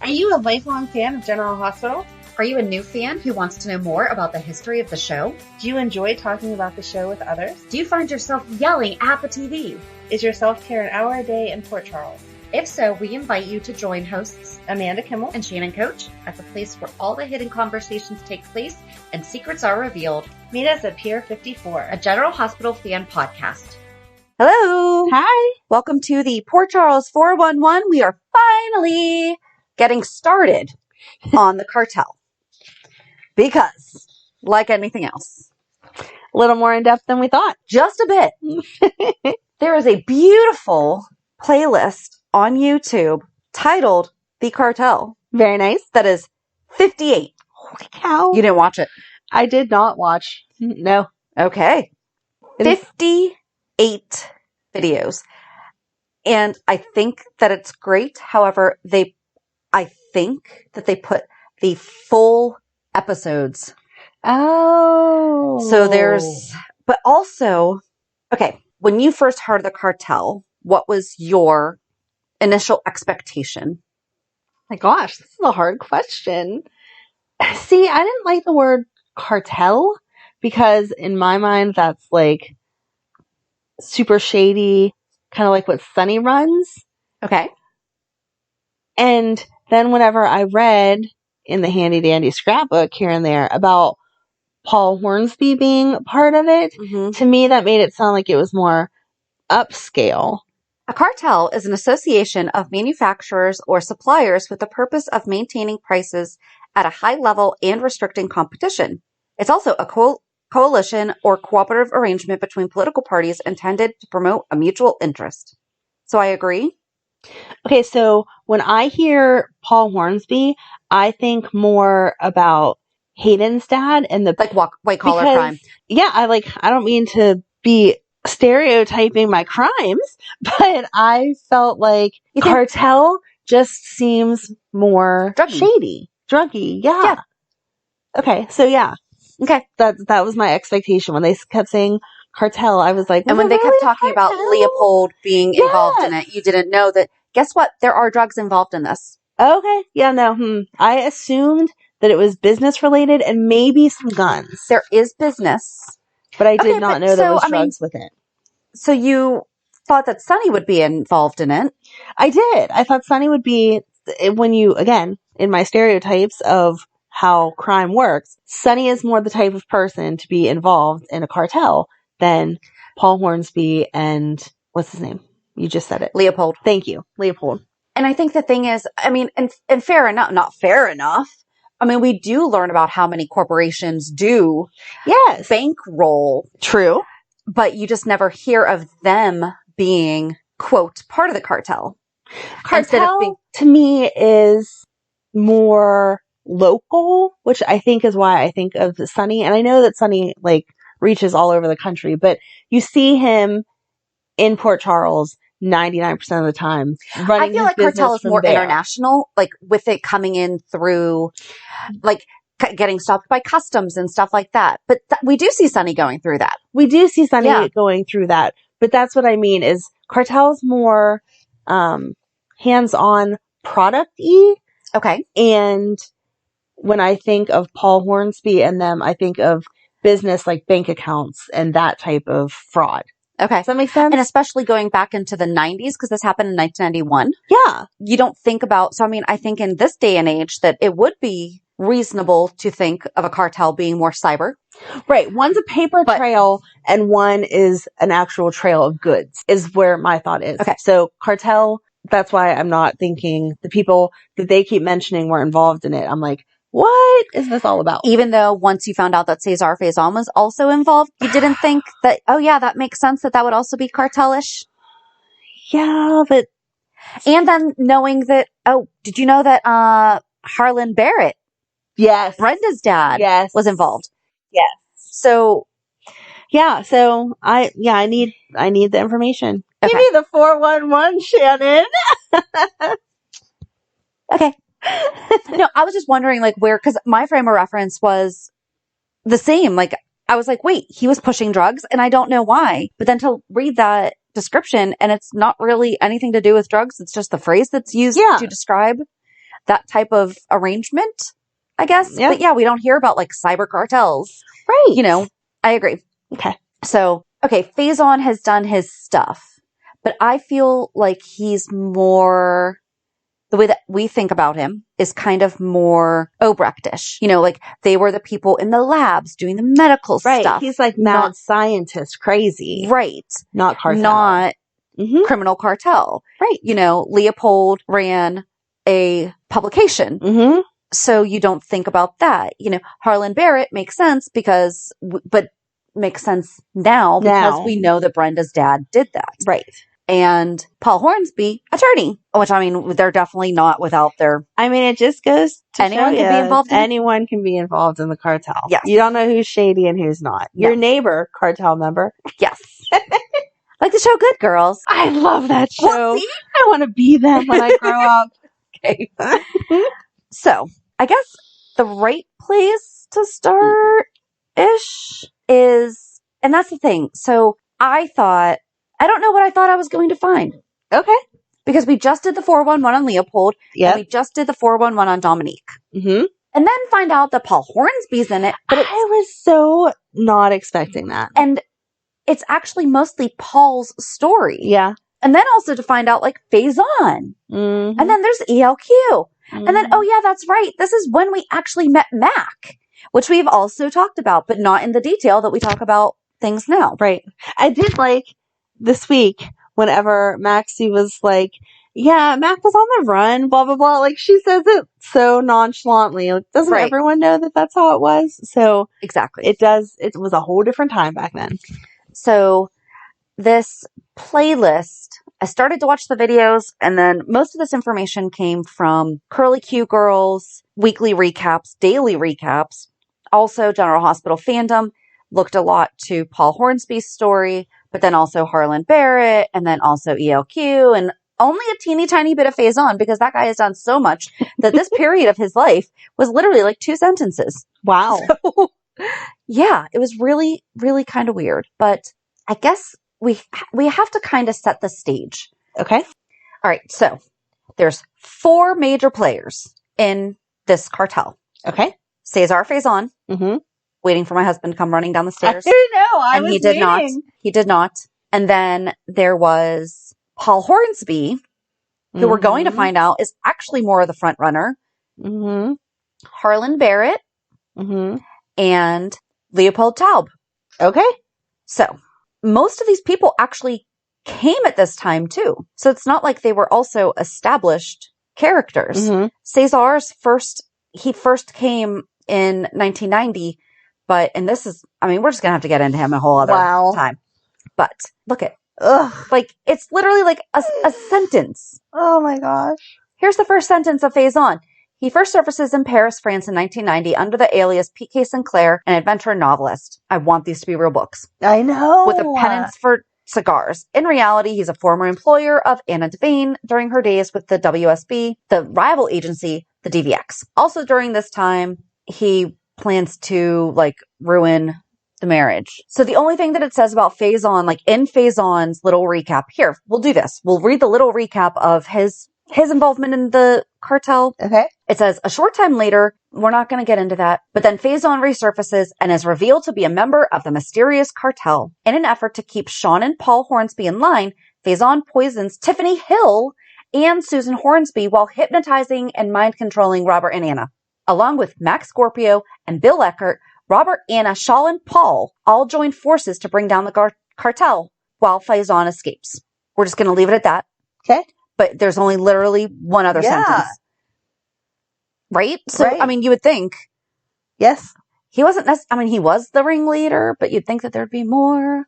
Are you a lifelong fan of General Hospital? Are you a new fan who wants to know more about the history of the show? Do you enjoy talking about the show with others? Do you find yourself yelling at the TV? Is your self-care an hour a day in Port Charles? If so, we invite you to join hosts Amanda Kimmel and Shannon Coach at the place where all the hidden conversations take place and secrets are revealed. Meet us at Pier 54, a General Hospital fan podcast. Hello. Hi. Welcome to the Port Charles 411. We are finally getting started on the Cartel. Because, like anything else, a little more in depth than we thought. Just a bit. There is a beautiful playlist on YouTube titled The Cartel. Very nice. That is 58. Holy cow. You didn't watch it? I did not watch. No. Okay. 58 videos. And I think that it's great. However, I think that they put the full episodes. Oh. So but also, okay, when you first heard of the Cartel, what was your initial expectation? My gosh, this is a hard question. See, I didn't like the word cartel because in my mind, that's like super shady, kind of like what Sunny runs. Okay. And then whenever I read in the handy dandy scrapbook here and there about Paul Hornsby being part of it, to me that made it sound like it was more upscale. A cartel is an association of manufacturers or suppliers with the purpose of maintaining prices at a high level and restricting competition. It's also a coalition or cooperative arrangement between political parties intended to promote a mutual interest. So I agree. Okay, so when I hear Paul Hornsby, I think more about Hayden's dad and the like white collar crime. Yeah, I don't mean to be stereotyping my crimes, but I felt like Cartel just seems more shady. Druggy, yeah. Okay, so yeah. Okay. That was my expectation. When they kept saying Cartel, I was like, and when they kept talking about Leopold being involved in it, you didn't know that, guess what? There are drugs involved in this. Okay. Yeah, no. I assumed that it was business related and maybe some guns. There is business. But I did not know there was drugs with it. So you thought that Sunny would be involved in it? I did. I thought Sunny would be, when you, again, in my stereotypes of how crime works, Sunny is more the type of person to be involved in a cartel than Paul Hornsby and, what's his name? You just said it. Leopold. Thank you. Leopold. And I think the thing is, I mean, and fair enough, not fair enough. I mean, we do learn about how many corporations do bankroll. True. But you just never hear of them being, quote, part of the cartel. Cartel, to me, is more local, which I think is why I think of Sunny. And I know that Sunny, reaches all over the country, but you see him in Port Charles 99% of the time. I feel like Cartel is more international, with it coming in through, getting stopped by customs and stuff like that. But we do see Sunny going through that. We do see Sunny going through that. But that's what I mean is Cartel's more hands-on product-y. Okay. And when I think of Paul Hornsby and them, I think of business like bank accounts and that type of fraud. Okay. Does that make sense? And especially going back into the 90s, because this happened in 1991. Yeah. You don't think about, I think in this day and age that it would be reasonable to think of a cartel being more cyber. Right. One's a paper trail and one is an actual trail of goods is where my thought is. Okay. So cartel, that's why I'm not thinking the people that they keep mentioning were involved in it. I'm like, what is this all about? Even though once you found out that Cesar Faison was also involved, you didn't think that, oh yeah, that makes sense that would also be cartelish. Yeah, but. And then knowing that, did you know that Harlan Barrett, yes, Brenda's dad, was involved? Yes. So, yeah, so I need the information. Okay. Give me the 411, Shannon. Okay. No, I was just wondering because my frame of reference was the same. I was like, wait, he was pushing drugs and I don't know why. But then to read that description and it's not really anything to do with drugs. It's just the phrase that's used to describe. that type of arrangement, I guess. Yeah. But yeah, we don't hear about like cyber cartels. Right. You know, I agree. Okay. So, okay, Faison has done his stuff, but I feel like he's more, the way that we think about him is kind of more Obrechtish. You know, like they were the people in the labs doing the medical stuff. He's like mad scientist, crazy. Right. Not cartel. Not criminal cartel. Right. You know, Leopold ran a publication. Mm-hmm. So you don't think about that. You know, Harlan Barrett makes sense because, but makes sense now because we know that Brenda's dad did that. Right. And Paul Hornsby, attorney, which I mean, they're definitely not without their. I mean, it just goes to anyone show can be involved. Anyone can be involved in the cartel. Yes. You don't know who's shady and who's not. No. Your neighbor, cartel member. Yes. Like the show Good Girls. I love that show. Well, see? I want to be them when I grow up. Okay. So I guess the right place to start ish is, and that's the thing. So I don't know what I thought I was going to find. Okay. Because we just did the 411 on Leopold. Yeah. And we just did the 411 on Dominique. Mm-hmm. And then find out that Paul Hornsby's in it. But I was so not expecting that. And it's actually mostly Paul's story. Yeah. And then also to find out like Faison. Mm-hmm. And then there's ELQ. Mm-hmm. And then, oh yeah, that's right. This is when we actually met Mac, which we've also talked about, but not in the detail that we talk about things now. Right. I did like this week whenever Maxie was like, yeah, Mac was on the run, blah, blah, blah. Like she says it so nonchalantly. Like, doesn't everyone know that that's how it was? So exactly. It does. It was a whole different time back then. So this playlist, I started to watch the videos, and then most of this information came from Curly Q Girls, weekly recaps, daily recaps. Also, General Hospital Fandom looked a lot to Paul Hornsby's story, but then also Harlan Barrett, and then also ELQ, and only a teeny tiny bit of Faison, because that guy has done so much that this period of his life was literally like 2 sentences. Wow. So, yeah, it was really, really kind of weird. But I guess we have to kind of set the stage. Okay. All right. So there's 4 major players in this cartel. Okay. Cesar Faison. Mm-hmm. Waiting for my husband to come running down the stairs. I didn't know. I was he did waiting. not. He did not. And then there was Paul Hornsby, who we're going to find out is actually more of the front runner. Mm-hmm. Harlan Barrett. Mm-hmm. And Leopold Taub. Okay. So most of these people actually came at this time too. So it's not like they were also established characters. Mm-hmm. Cesar's he first came in 1990, and this is, I mean, we're just going to have to get into him a whole other time. But look at, like, it's literally like a sentence. Oh my gosh. Here's the first sentence of Faison. He first surfaces in Paris, France in 1990 under the alias P.K. Sinclair, an adventurer novelist. I want these to be real books. I know. With a penance for cigars. In reality, he's a former employer of Anna Devane during her days with the WSB, the rival agency, the DVX. Also during this time, he plans to like ruin the marriage. So the only thing that it says about Faison, like in Faison's little recap, here, we'll do this. We'll read the little recap of his involvement in the cartel. Okay. It says, a short time later, we're not going to get into that, but then Faison resurfaces and is revealed to be a member of the mysterious cartel. In an effort to keep Sean and Paul Hornsby in line, Faison poisons Tiffany Hill and Susan Hornsby while hypnotizing and mind-controlling Robert and Anna. Along with Max Scorpio and Bill Eckert, Robert, Anna, Shaw, and Paul all join forces to bring down the cartel while Faison escapes. We're just going to leave it at that. Okay. But there's only literally one other sentence. Right? So, right. I mean, you would think. Yes. He wasn't he was the ringleader, but you'd think that there'd be more.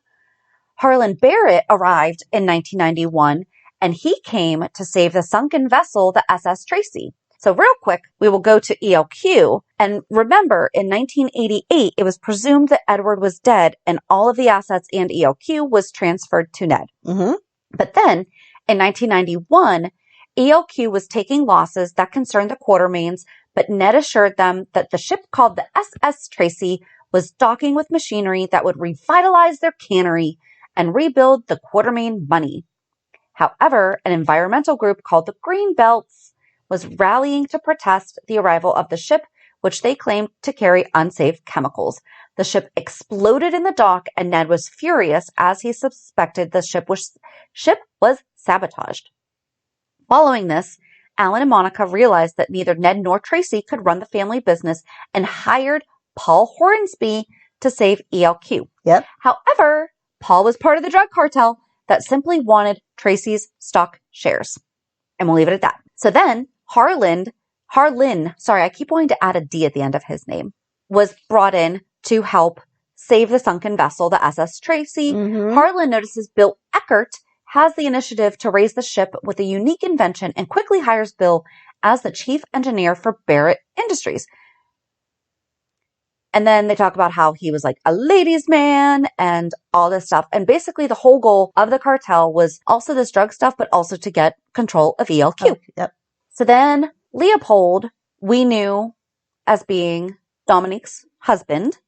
Harlan Barrett arrived in 1991, and he came to save the sunken vessel, the SS Tracy. So real quick, we will go to ELQ. And remember, in 1988, it was presumed that Edward was dead, and all of the assets and ELQ was transferred to Ned. Mm-hmm. But then, in 1991, ELQ was taking losses that concerned the Quartermains, but Ned assured them that the ship called the SS Tracy was docking with machinery that would revitalize their cannery and rebuild the Quartermain money. However, an environmental group called the Green Belts was rallying to protest the arrival of the ship, which they claimed to carry unsafe chemicals. The ship exploded in the dock, and Ned was furious as he suspected the ship was sabotaged. Following this, Alan and Monica realized that neither Ned nor Tracy could run the family business and hired Paul Hornsby to save ELQ. Yep. However, Paul was part of the drug cartel that simply wanted Tracy's stock shares. And we'll leave it at that. So then Harlan, sorry, I keep wanting to add a D at the end of his name, was brought in to help save the sunken vessel, the SS Tracy. Mm-hmm. Harlan notices Bill Eckert has the initiative to raise the ship with a unique invention and quickly hires Bill as the chief engineer for Barrett Industries. And then they talk about how he was like a ladies' man and all this stuff. And basically the whole goal of the cartel was also this drug stuff, but also to get control of ELQ. Oh, yep. So then Leopold, we knew as being Dominique's husband.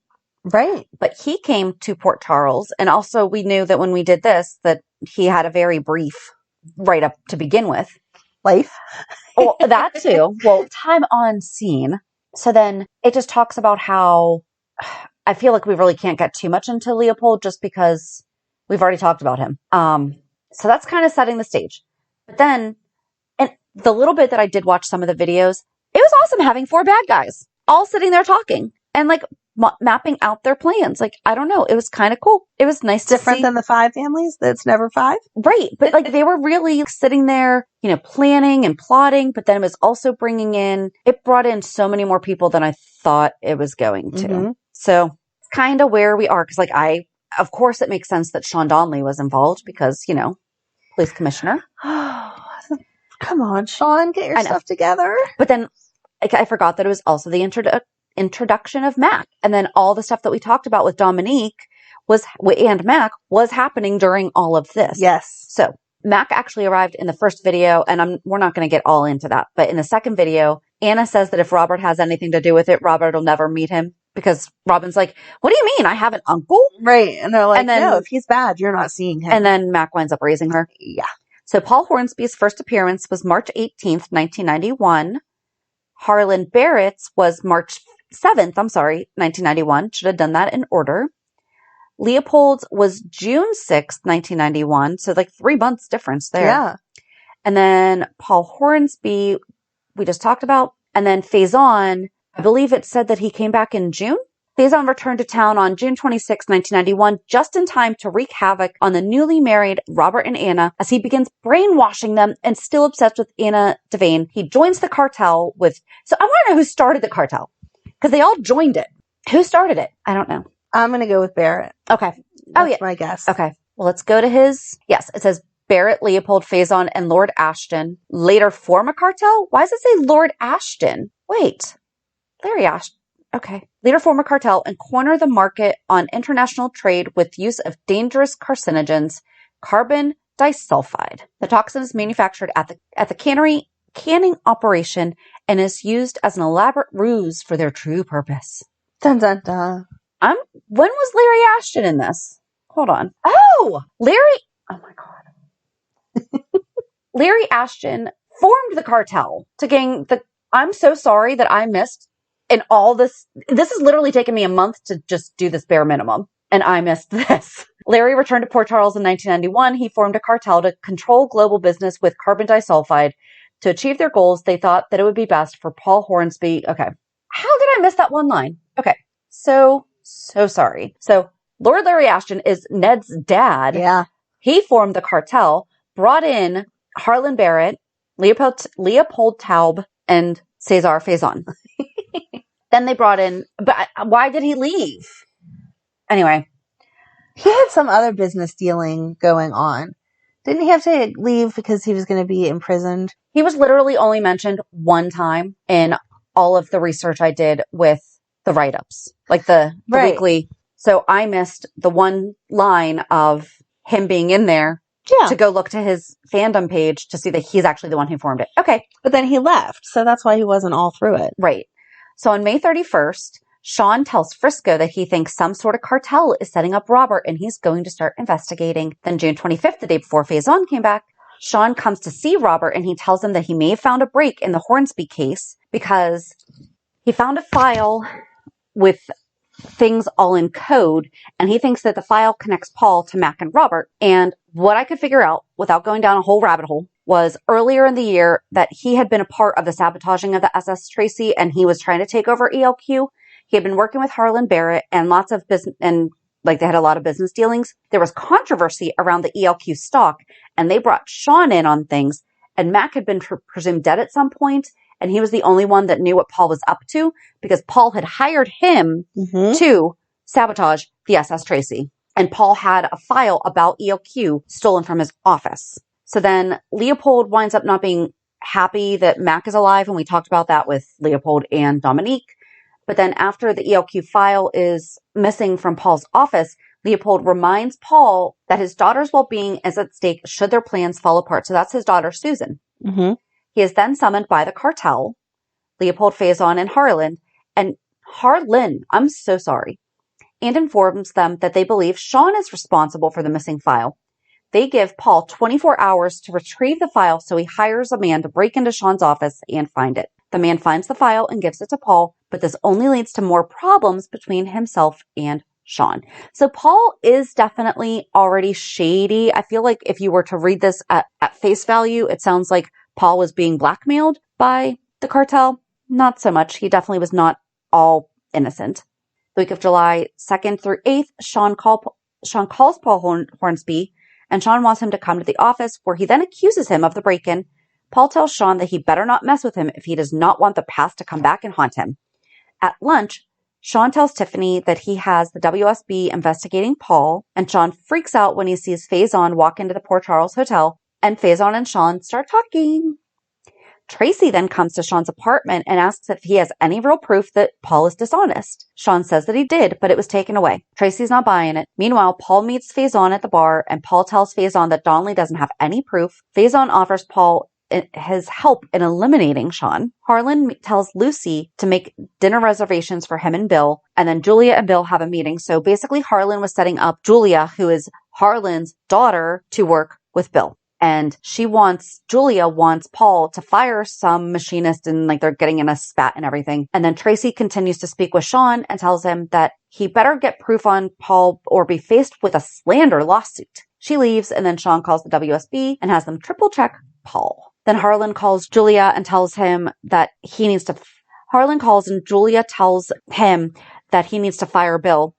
Right. But he came to Port Charles. And also we knew that when we did this, that he had a very brief right up to begin with. Life. Well, that too. Well, time on scene. So then it just talks about how I feel like we really can't get too much into Leopold just because we've already talked about him. So that's kind of setting the stage. But then, and the little bit that I did watch some of the videos, it was awesome having 4 bad guys all sitting there talking and like mapping out their plans. Like, I don't know. It was kind of cool. It was nice to see. Different than the 5 families. That's never 5. Right. But like they were really sitting there, planning and plotting, but then it was also it brought in so many more people than I thought it was going to. Mm-hmm. So it's kind of where we are. Cause of course it makes sense that Sean Donnelly was involved because, police commissioner. Come on, Sean, get your stuff together. But then I forgot that it was also the introduction of Mac. And then all the stuff that we talked about with Dominique and Mac was happening during all of this. Yes. So Mac actually arrived in the first video, and we're not going to get all into that. But in the second video, Anna says that if Robert has anything to do with it, Robert will never meet him because Robin's like, what do you mean? I have an uncle? Right. And they're like, no, if he's bad, you're not seeing him. And then Mac winds up raising her. Yeah. So Paul Hornsby's first appearance was March 18th, 1991. Harlan Barrett's was March 7th, 1991. Should have done that in order. Leopold's was June 6th, 1991. So like 3 months difference there. Yeah. And then Paul Hornsby, we just talked about. And then Faison, I believe it said that he came back in June. Faison returned to town on June 26, 1991, just in time to wreak havoc on the newly married Robert and Anna as he begins brainwashing them and still obsessed with Anna Devane. He joins the cartel so I want to know who started the cartel because they all joined it. Who started it? I don't know. I'm going to go with Barrett. Okay. That's my guess. Okay. Well, let's go to yes, it says Barrett, Leopold, Faison, and Lord Ashton later form a cartel. Why does it say Lord Ashton? Wait. Larry Ashton. Okay. Later form a cartel and corner the market on international trade with use of dangerous carcinogens, carbon disulfide. The toxin is manufactured at the canning operation and is used as an elaborate ruse for their true purpose. Dun, dun, dun. When was Larry Ashton in this? Hold on. Oh, oh my God. Larry Ashton formed the cartel to gain I'm so sorry that I missed in all this. This has literally taken me a month to just do this bare minimum. And I missed this. Larry returned to Port Charles in 1991. He formed a cartel to control global business with carbon disulfide. To achieve their goals, they thought that it would be best for Paul Hornsby. Okay. How did I miss that one line? Okay. So sorry. So Lord Larry Ashton is Ned's dad. Yeah. He formed the cartel, brought in Harlan Barrett, Leopold Taub, and Cesar Faison. Then they brought in, but why did he leave? Anyway. He had some other business dealing going on. Didn't he have to leave because he was going to be imprisoned? He was literally only mentioned one time in all of the research I did with the write-ups, like the weekly. So I missed the one line of him being in there to go look to his fandom page to see that he's actually the one who formed it. Okay. But then he left, so that's why he wasn't all through it. Right. So on May 31st, Sean tells Frisco that he thinks some sort of cartel is setting up Robert and he's going to start investigating. Then June 25th, the day before Faison came back, Sean comes to see Robert and he tells him that he may have found a break in the Hornsby case because he found a file with things all in code, and he thinks that the file connects Paul to Mac and Robert. And what I could figure out without going down a whole rabbit hole was earlier in the year that he had been a part of the sabotaging of the SS Tracy, and he was trying to take over ELQ. He had been working with Harlan Barrett and lots of business, and like they had a lot of business dealings. There was controversy around the ELQ stock, and they brought Sean in on things, and Mac had been presumed dead at some point, and he was the only one that knew what Paul was up to because Paul had hired him to sabotage the SS Tracy. And Paul had a file about ELQ stolen from his office. So then Leopold winds up not being happy that Mac is alive, and we talked about that with Leopold and Dominique. But then after the ELQ file is missing from Paul's office, Leopold reminds Paul that his daughter's well-being is at stake should their plans fall apart. So that's his daughter, Susan. He is then summoned by the cartel, Leopold, Faison, and Harlan, I'm so sorry, and informs them that they believe Sean is responsible for the missing file. They give Paul 24 hours to retrieve the file, so he hires a man to break into Sean's office and find it. The man finds the file and gives it to Paul, but this only leads to more problems between himself and Sean. So Paul is definitely already shady. I feel like if you were to read this at face value, it sounds like Paul was being blackmailed by the cartel. Not so much. He definitely was not all innocent. The week of July 2nd through 8th, Sean calls Paul Hornsby, and Sean wants him to come to the office, where he then accuses him of the break-in. Paul tells Sean that he better not mess with him if he does not want the past to come back and haunt him. At lunch, Sean tells Tiffany that he has the WSB investigating Paul, and Sean freaks out when he sees Faison walk into the Port Charles Hotel, and Faison and Sean start talking. Tracy then comes to Sean's apartment and asks if he has any real proof that Paul is dishonest. Sean says that he did, but it was taken away. Tracy's not buying it. Meanwhile, Paul meets Faison at the bar, and Paul tells Faison that Donnelly doesn't have any proof. Faison offers Paul his help in eliminating Sean. Harlan tells Lucy to make dinner reservations for him and Bill, and then Julia and Bill have a meeting. So basically, Harlan was setting up Julia, who is Harlan's daughter, to work with Bill. And Julia wants Paul to fire some machinist, and like they're getting in a spat and everything. And then Tracy continues to speak with Sean and tells him that he better get proof on Paul or be faced with a slander lawsuit. She leaves, and then Sean calls the WSB and has them triple check Paul. Then Harlan calls Julia and tells him that Harlan calls and Julia tells him that he needs to fire Bill.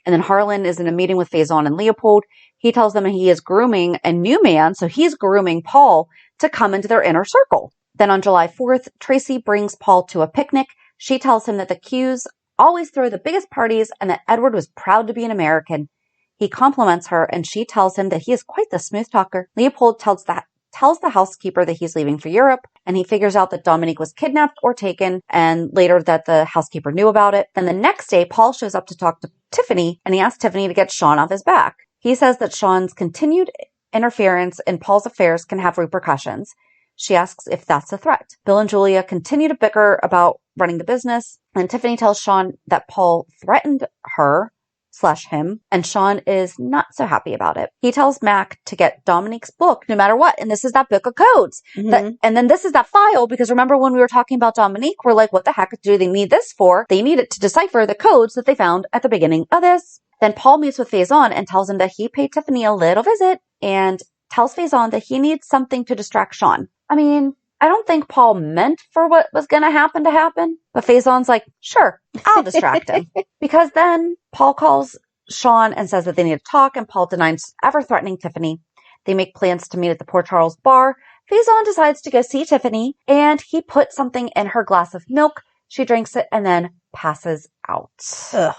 And then Harlan is in a meeting with Faison and Leopold. He tells them he is grooming a new man, so he's grooming Paul to come into their inner circle. Then on July 4th, Tracy brings Paul to a picnic. She tells him that the Qs always throw the biggest parties and that Edward was proud to be an American. He compliments her, and she tells him that he is quite the smooth talker. Leopold tells the housekeeper that he's leaving for Europe, and he figures out that Dominique was kidnapped or taken, and later that the housekeeper knew about it. Then the next day, Paul shows up to talk to Tiffany, and he asks Tiffany to get Sean off his back. He says that Sean's continued interference in Paul's affairs can have repercussions. She asks if that's a threat. Bill and Julia continue to bicker about running the business, and Tiffany tells Sean that Paul threatened her/him, and Sean is not so happy about it. He tells Mac to get Dominique's book no matter what, and this is that book of codes. And then this is that file, because remember when we were talking about Dominique, we're like, what the heck do they need this for? They need it to decipher the codes that they found at the beginning of this. Then Paul meets with Faison and tells him that he paid Tiffany a little visit, and tells Faison that he needs something to distract Sean. I mean, I don't think Paul meant for what was going to happen, but Faison's like, sure, I'll distract him. Because then Paul calls Sean and says that they need to talk, and Paul denies ever threatening Tiffany. They make plans to meet at the Port Charles bar. Faison decides to go see Tiffany, and he puts something in her glass of milk. She drinks it and then passes out. Ugh.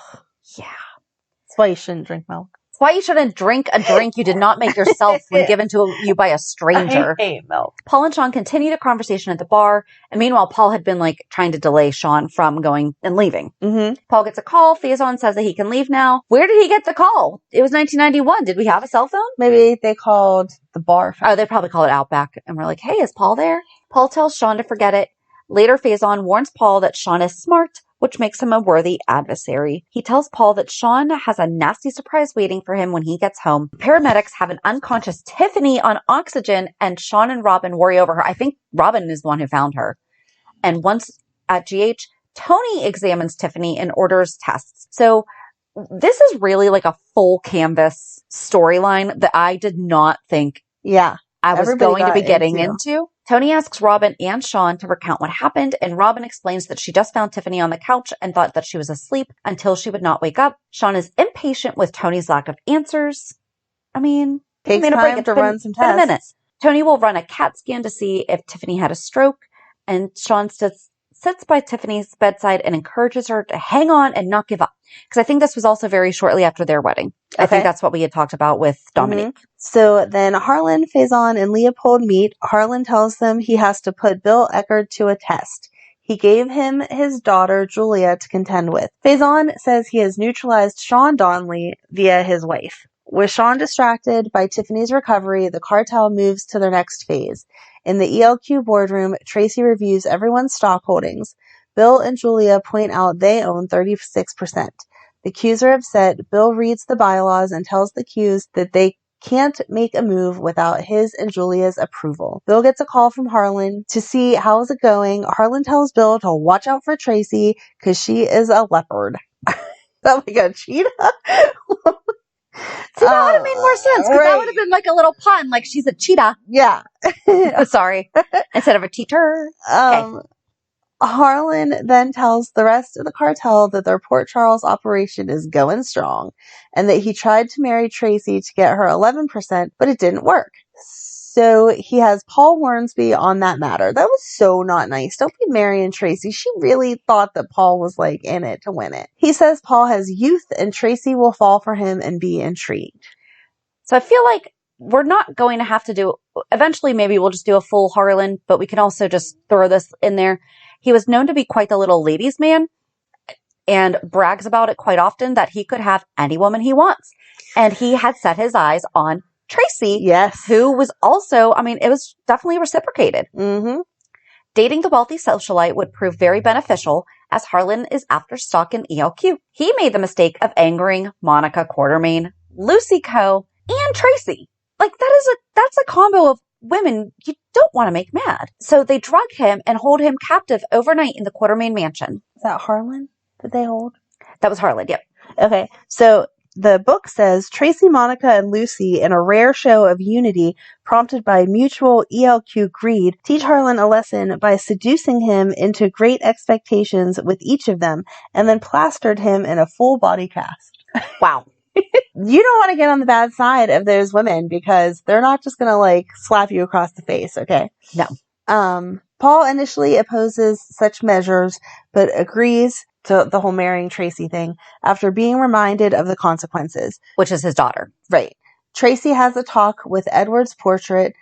Yeah. That's why you shouldn't drink milk. That's why you shouldn't drink a drink you did not make yourself when given to you by a stranger. I hate milk. Paul and Sean continued a conversation at the bar, and meanwhile, Paul had been trying to delay Sean from going and leaving. Paul gets a call. Faison says that he can leave now. Where did he get the call? It was 1991. Did we have a cell phone? Maybe they called the bar. Oh, they probably called it Outback, and we're like, hey, is Paul there? Paul tells Sean to forget it. Later, Faison warns Paul that Sean is smart, which makes him a worthy adversary. He tells Paul that Sean has a nasty surprise waiting for him when he gets home. Paramedics have an unconscious Tiffany on oxygen, and Sean and Robin worry over her. I think Robin is the one who found her. And once at GH, Tony examines Tiffany and orders tests. So this is really like a full canvas storyline that I did not think I was going to be getting into. Tony asks Robin and Sean to recount what happened, and Robin explains that she just found Tiffany on the couch and thought that she was asleep until she would not wake up. Sean is impatient with Tony's lack of answers. Takes time to run some tests. A minute. Tony will run a CAT scan to see if Tiffany had a stroke, and Sean sits by Tiffany's bedside and encourages her to hang on and not give up. Because I think this was also very shortly after their wedding. Okay. I think that's what we had talked about with Dominique. Mm-hmm. So then Harlan, Faison, and Leopold meet. Harlan tells them he has to put Bill Eckert to a test. He gave him his daughter, Julia, to contend with. Faison says he has neutralized Sean Donnelly via his wife. With Sean distracted by Tiffany's recovery, the cartel moves to their next phase. In the ELQ boardroom, Tracy reviews everyone's stock holdings. Bill and Julia point out they own 36%. The Qs are upset. Bill reads the bylaws and tells the Qs that they can't make a move without his and Julia's approval. Bill gets a call from Harlan to see how is it going. Harlan tells Bill to watch out for Tracy because she is a leopard. Oh my god, cheetah? See, that would have made more sense, because that would have been like a little pun, like she's a cheetah. Yeah. Oh, sorry. Instead of a teeter. Okay. Harlan then tells the rest of the cartel that their Port Charles operation is going strong, and that he tried to marry Tracy to get her 11%, but it didn't work. So he has Paul Hornsby on that matter. That was so not nice. Don't be marrying Tracy. She really thought that Paul was like in it to win it. He says Paul has youth and Tracy will fall for him and be intrigued. So I feel like we're not going to have to do, eventually maybe we'll just do a full Harlan, but we can also just throw this in there. He was known to be quite the little ladies' man and brags about it quite often that he could have any woman he wants. And he had set his eyes on Tracy, yes, who was also, it was definitely reciprocated. Mm-hmm. Dating the wealthy socialite would prove very beneficial, as Harlan is after stock in ELQ. He made the mistake of angering Monica Quartermain, Lucy Coe, and Tracy. Like, that's a combo of women you don't want to make mad. So they drug him and hold him captive overnight in the Quartermain mansion. Is that Harlan that they hold? That was Harlan, yep. Okay, so the book says Tracy, Monica, and Lucy, in a rare show of unity prompted by mutual ELQ greed, teach Harlan a lesson by seducing him into great expectations with each of them, and then plastered him in a full body cast. Wow. You don't want to get on the bad side of those women, because they're not just going to like slap you across the face, okay? No. Paul initially opposes such measures, but agrees to the whole marrying Tracy thing after being reminded of the consequences. Which is his daughter. Right. Tracy has a talk with Edward's portrait.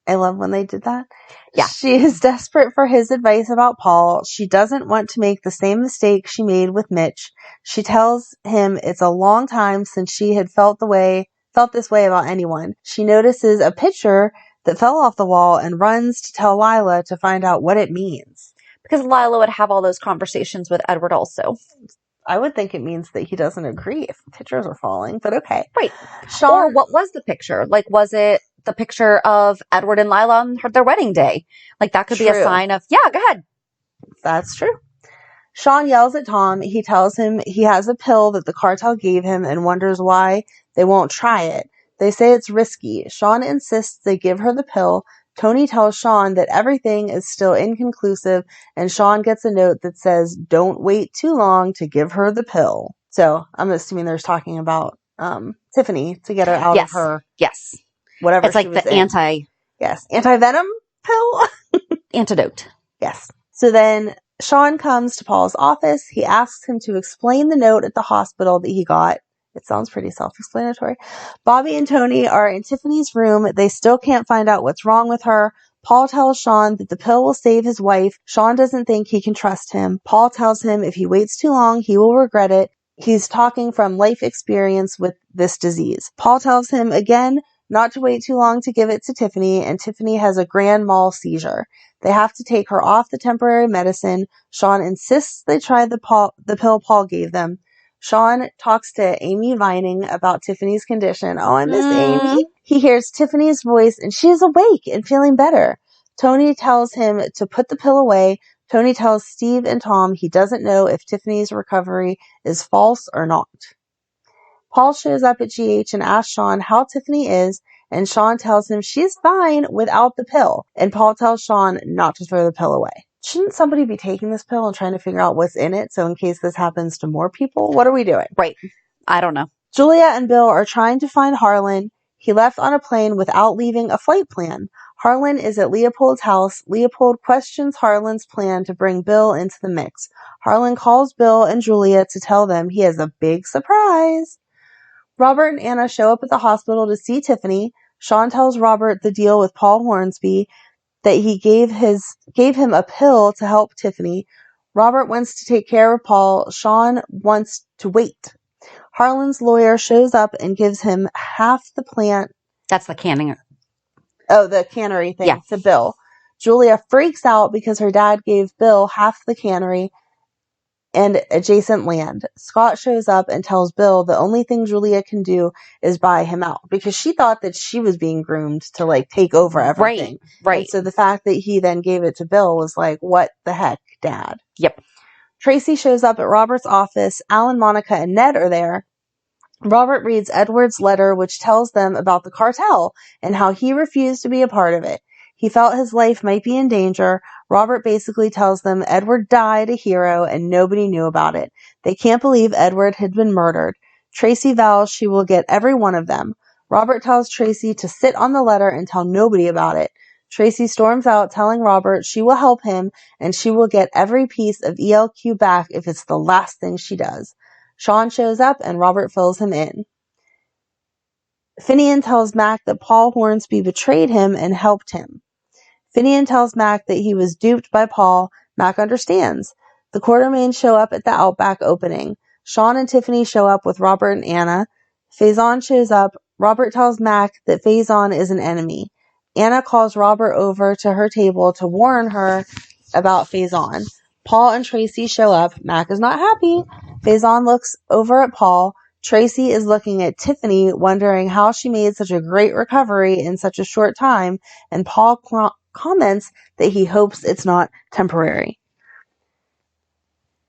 I love when they did that. Yeah. She is desperate for his advice about Paul. She doesn't want to make the same mistake she made with Mitch. She tells him it's a long time since she had felt this way about anyone. She notices a picture that fell off the wall and runs to tell Lila to find out what it means. Because Lila would have all those conversations with Edward also. I would think it means that he doesn't agree if pictures are falling, but okay. Right. Or what was the picture? Like, was it the picture of Edward and Lila on their wedding day? Like, that could be a sign of, yeah, go ahead. That's true. Sean yells at Tom. He tells him he has a pill that the cartel gave him and wonders why they won't try it. They say it's risky. Sean insists they give her the pill. Tony tells Sean that everything is still inconclusive, and Sean gets a note that says, don't wait too long to give her the pill. So I'm assuming they're talking about Tiffany to get her out of her. Yes. Whatever. It's like the anti-venom pill? Antidote. Yes. So then Sean comes to Paul's office. He asks him to explain the note at the hospital that he got. It sounds pretty self-explanatory. Bobby and Tony are in Tiffany's room. They still can't find out what's wrong with her. Paul tells Sean that the pill will save his wife. Sean doesn't think he can trust him. Paul tells him if he waits too long, he will regret it. He's talking from life experience with this disease. Paul tells him again not to wait too long to give it to Tiffany, and Tiffany has a grand mal seizure. They have to take her off the temporary medicine. Sean insists they try the pill Paul gave them. Sean talks to Amy Vining about Tiffany's condition. Oh, I miss Amy. He hears Tiffany's voice and she is awake and feeling better. Tony tells him to put the pill away. Tony tells Steve and Tom he doesn't know if Tiffany's recovery is false or not. Paul shows up at GH and asks Sean how Tiffany is, and Sean tells him she's fine without the pill. And Paul tells Sean not to throw the pill away. Shouldn't somebody be taking this pill and trying to figure out what's in it so in case this happens to more people? What are we doing? Right. I don't know. Julia and Bill are trying to find Harlan. He left on a plane without leaving a flight plan. Harlan is at Leopold's house. Leopold questions Harlan's plan to bring Bill into the mix. Harlan calls Bill and Julia to tell them he has a big surprise. Robert and Anna show up at the hospital to see Tiffany. Sean tells Robert the deal with Paul Hornsby, that he gave him a pill to help Tiffany. Robert wants to take care of Paul. Sean wants to wait. Harlan's lawyer shows up and gives him half the plant. That's the canning. Oh, the cannery thing. Yeah. To Bill. Julia freaks out because her dad gave Bill half the cannery and adjacent land. Scott shows up and tells Bill the only thing Julia can do is buy him out because she thought that she was being groomed to like take over everything. Right. And so the fact that he then gave it to Bill was like, what the heck, Dad? Yep. Tracy shows up at Robert's office. Alan, Monica, and Ned are there. Robert reads Edward's letter, which tells them about the cartel and how he refused to be a part of it. He felt his life might be in danger. Robert basically tells them Edward died a hero and nobody knew about it. They can't believe Edward had been murdered. Tracy vows she will get every one of them. Robert tells Tracy to sit on the letter and tell nobody about it. Tracy storms out telling Robert she will help him and she will get every piece of ELQ back if it's the last thing she does. Sean shows up and Robert fills him in. Finian tells Mac that Paul Hornsby betrayed him and helped him. Finian tells Mac that he was duped by Paul. Mac understands. The Quartermains show up at the Outback opening. Sean and Tiffany show up with Robert and Anna. Faison shows up. Robert tells Mac that Faison is an enemy. Anna calls Robert over to her table to warn her about Faison. Paul and Tracy show up. Mac is not happy. Faison looks over at Paul. Tracy is looking at Tiffany, wondering how she made such a great recovery in such a short time, and Paul comments that he hopes it's not temporary.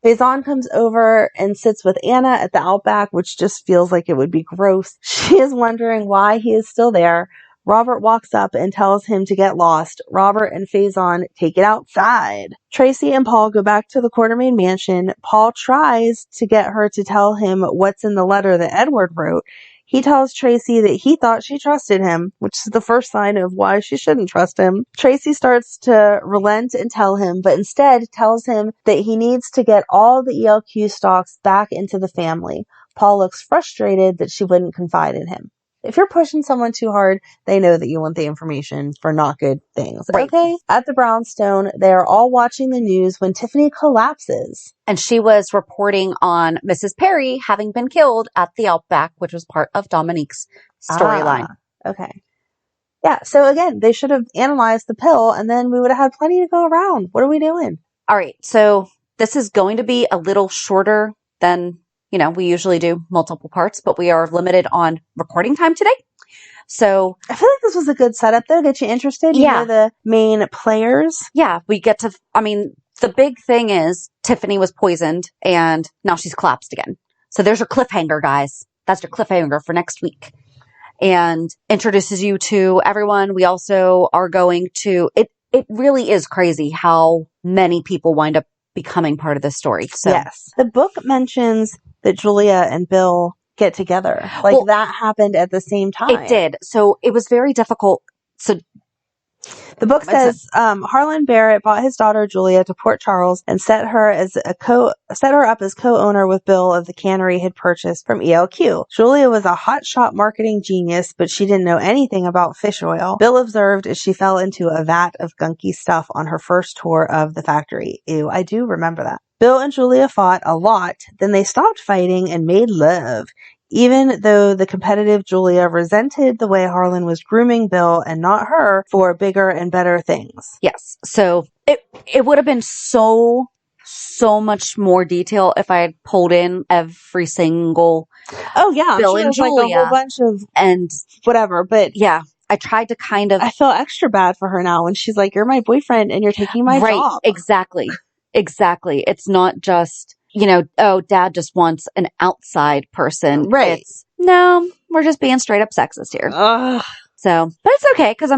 Faison comes over and sits with Anna at the Outback, which just feels like it would be gross. She is wondering why he is still there. Robert walks up and tells him to get lost. Robert and Faison take it outside. Tracy and Paul go back to the Quartermain mansion. Paul tries to get her to tell him what's in the letter that Edward wrote. He tells Tracy that he thought she trusted him, which is the first sign of why she shouldn't trust him. Tracy starts to relent and tell him, but instead tells him that he needs to get all the ELQ stocks back into the family. Paul looks frustrated that she wouldn't confide in him. If you're pushing someone too hard, they know that you want the information for not good things. Right. Okay? At the brownstone, they are all watching the news when Tiffany collapses. And she was reporting on Mrs. Perry having been killed at the Outback, which was part of Dominique's storyline. Okay. Yeah, so again, they should have analyzed the pill and then we would have had plenty to go around. What are we doing? All right. So this is going to be a little shorter than we usually do multiple parts, but we are limited on recording time today. So I feel like this was a good setup though. Get you interested? Yeah. You know the main players. Yeah, we get to, the big thing is Tiffany was poisoned and now she's collapsed again. So there's your cliffhanger, guys. That's your cliffhanger for next week. And introduces you to everyone. We also are going to, it really is crazy how many people wind up becoming part of this story. So yes. The book mentions that Julia and Bill get together. That happened at the same time. It did. So it was very difficult. So the book says Harlan Barrett bought his daughter Julia to Port Charles and set her up as co-owner with Bill of the cannery he'd purchased from ELQ. Julia was a hotshot marketing genius, but she didn't know anything about fish oil. Bill observed as she fell into a vat of gunky stuff on her first tour of the factory. Ew, I do remember that. Bill and Julia fought a lot, then they stopped fighting and made love. even though the competitive Julia resented the way Harlan was grooming Bill and not her for bigger and better things. Yes. So it would have been so much more detail if I had pulled in every single Oh yeah, I'm Bill sure and there's like a Julia whole bunch of and whatever, but yeah, I tried to kind of I feel extra bad for her now when she's like, "You're my boyfriend and you're taking my job." Exactly. It's not just, oh, dad just wants an outside person. Right. It's no, we're just being straight up sexist here. Ugh. So, but it's okay because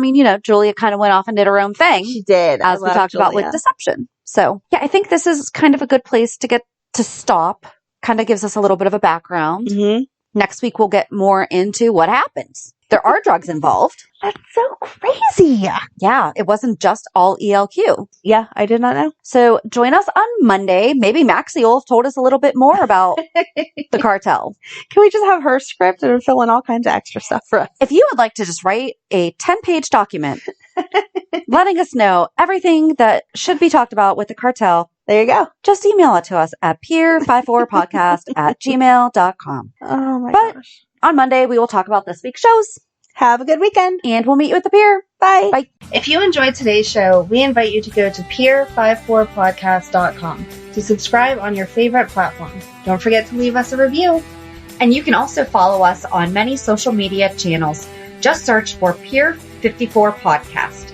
Julia kind of went off and did her own thing. She did, as we talked about with deception. So, yeah, I think this is kind of a good place to get to stop. Kind of gives us a little bit of a background. Mm-hmm. Next week, we'll get more into what happens. There are drugs involved. That's so crazy. Yeah, it wasn't just all ELQ. Yeah, I did not know. So join us on Monday. Maybe Maxie will have told us a little bit more about the cartel. Can we just have her script and fill in all kinds of extra stuff for us? If you would like to just write a 10-page document letting us know everything that should be talked about with the cartel, there you go. Just email it to us at peer54podcast@gmail.com. Oh my gosh. On Monday, we will talk about this week's shows. Have a good weekend. And we'll meet you at the pier. Bye. Bye. If you enjoyed today's show, we invite you to go to peer54podcast.com to subscribe on your favorite platform. Don't forget to leave us a review. And you can also follow us on many social media channels. Just search for Peer54 Podcast.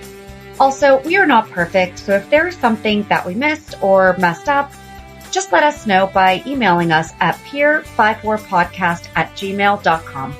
Also, we are not perfect, so if there is something that we missed or messed up, just let us know by emailing us at peer54podcast@gmail.com.